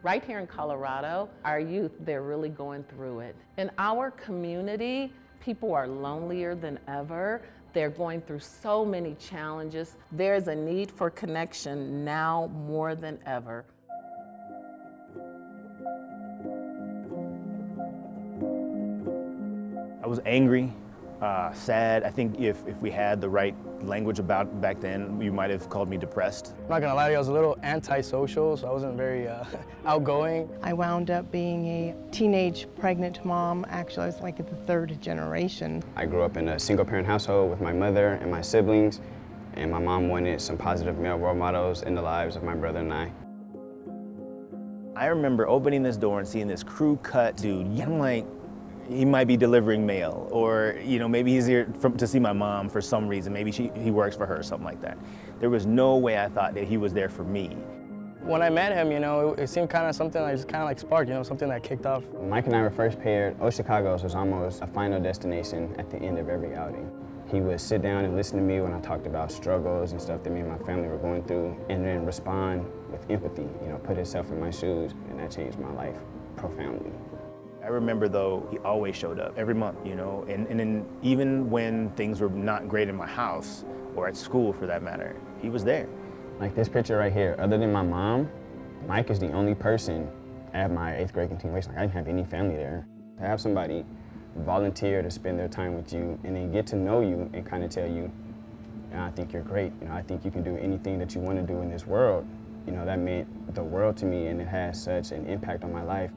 Right here in Colorado, our youth, they're really going through it. In our community, people are lonelier than ever. They're going through so many challenges. There's a need for connection now more than ever. I was angry, sad. I think if we had the right language about it back then, you might have called me depressed. I'm not gonna lie to you, I was a little antisocial, so I wasn't very outgoing. I wound up being a teenage pregnant mom. Actually, I was like the third generation. I grew up in a single-parent household with my mother and my siblings, and my mom wanted some positive male role models in the lives of my brother and I. I remember opening this door and seeing this crew-cut dude. I'm like, he might be delivering mail, or maybe he's here to see my mom for some reason. Maybe he works for her or something like that. There was no way I thought that he was there for me. When I met him, it seemed kind of something that just kind of like sparked, something that kicked off. Mike and I were first paired. Chicago's was almost a final destination at the end of every outing. He would sit down and listen to me when I talked about struggles and stuff that me and my family were going through, and then respond with empathy, put himself in my shoes, and that changed my life profoundly. I remember, though, he always showed up every month, and then even when things were not great in my house or at school for that matter, he was there. Like this picture right here, other than my mom, Mike is the only person at my 8th grade continuation. Like, I didn't have any family there. To have somebody volunteer to spend their time with you and then get to know you and kind of tell you, I think you're great, I think you can do anything that you want to do in this world, that meant the world to me, and it has such an impact on my life.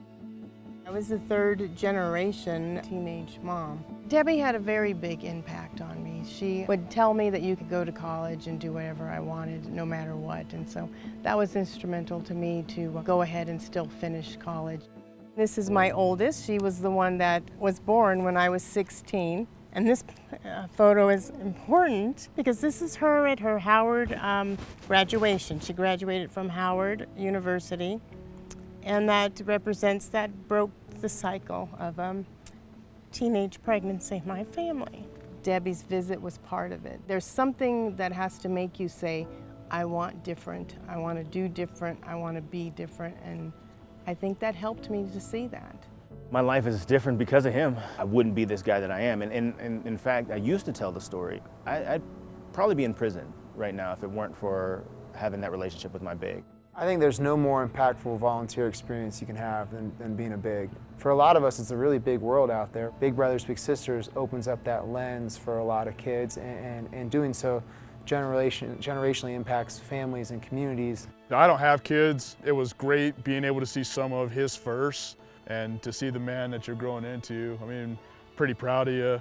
I was the third generation teenage mom. Debbie had a very big impact on me. She would tell me that you could go to college and do whatever I wanted, no matter what. And so that was instrumental to me to go ahead and still finish college. This is my oldest. She was the one that was born when I was 16. And this photo is important because this is her at her Howard graduation. She graduated from Howard University. And that represents, that broke the cycle of teenage pregnancy in my family. Debbie's visit was part of it. There's something that has to make you say, I want different, I want to do different, I want to be different, and I think that helped me to see that. My life is different because of him. I wouldn't be this guy that I am, and in fact, I used to tell the story. I'd probably be in prison right now if it weren't for having that relationship with my big. I think there's no more impactful volunteer experience you can have than being a big. For a lot of us, it's a really big world out there. Big Brothers Big Sisters opens up that lens for a lot of kids, and doing so generationally impacts families and communities. I don't have kids. It was great being able to see some of his first and to see the man that you're growing into. I mean, pretty proud of you.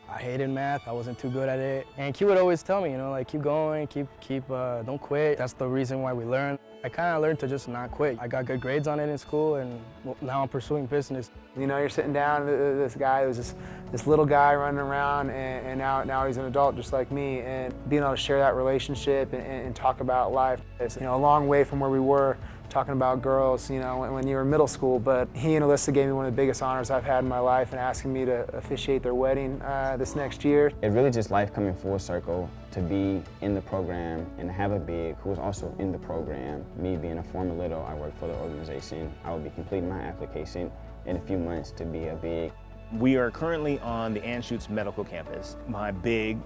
I hated math, I wasn't too good at it. And Q would always tell me, like, keep going, don't quit. That's the reason why we learn. I kind of learned to just not quit. I got good grades on it in school, and now I'm pursuing business. You're sitting down, this guy was this little guy running around, and now he's an adult just like me, and being able to share that relationship and talk about life. It's a long way from where we were talking about girls, when you were in middle school, but he and Alyssa gave me one of the biggest honors I've had in my life, and asking me to officiate their wedding this next year. It really just life coming full circle to be in the program and to have a big who was also in the program. Me being a former little, I work for the organization. I will be completing my application in a few months to be a big. We are currently on the Anschutz Medical Campus. My big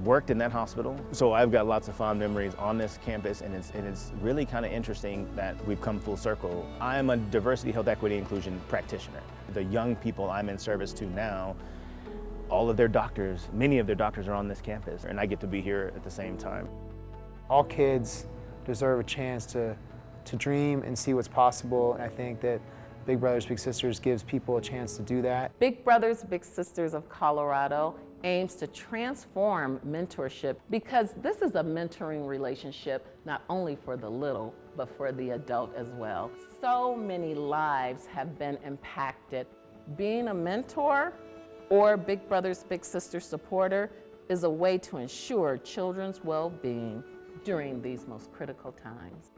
worked in that hospital, so I've got lots of fond memories on this campus, and it's really kind of interesting that we've come full circle. I am a diversity, health, equity, inclusion practitioner. The young people I'm in service to now, all of their doctors, many of their doctors are on this campus, and I get to be here at the same time. All kids deserve a chance to dream and see what's possible, and I think that Big Brothers Big Sisters gives people a chance to do that. Big Brothers Big Sisters of Colorado aims to transform mentorship, because this is a mentoring relationship not only for the little, but for the adult as well. So many lives have been impacted. Being a mentor or Big Brothers Big Sisters supporter is a way to ensure children's well-being during these most critical times.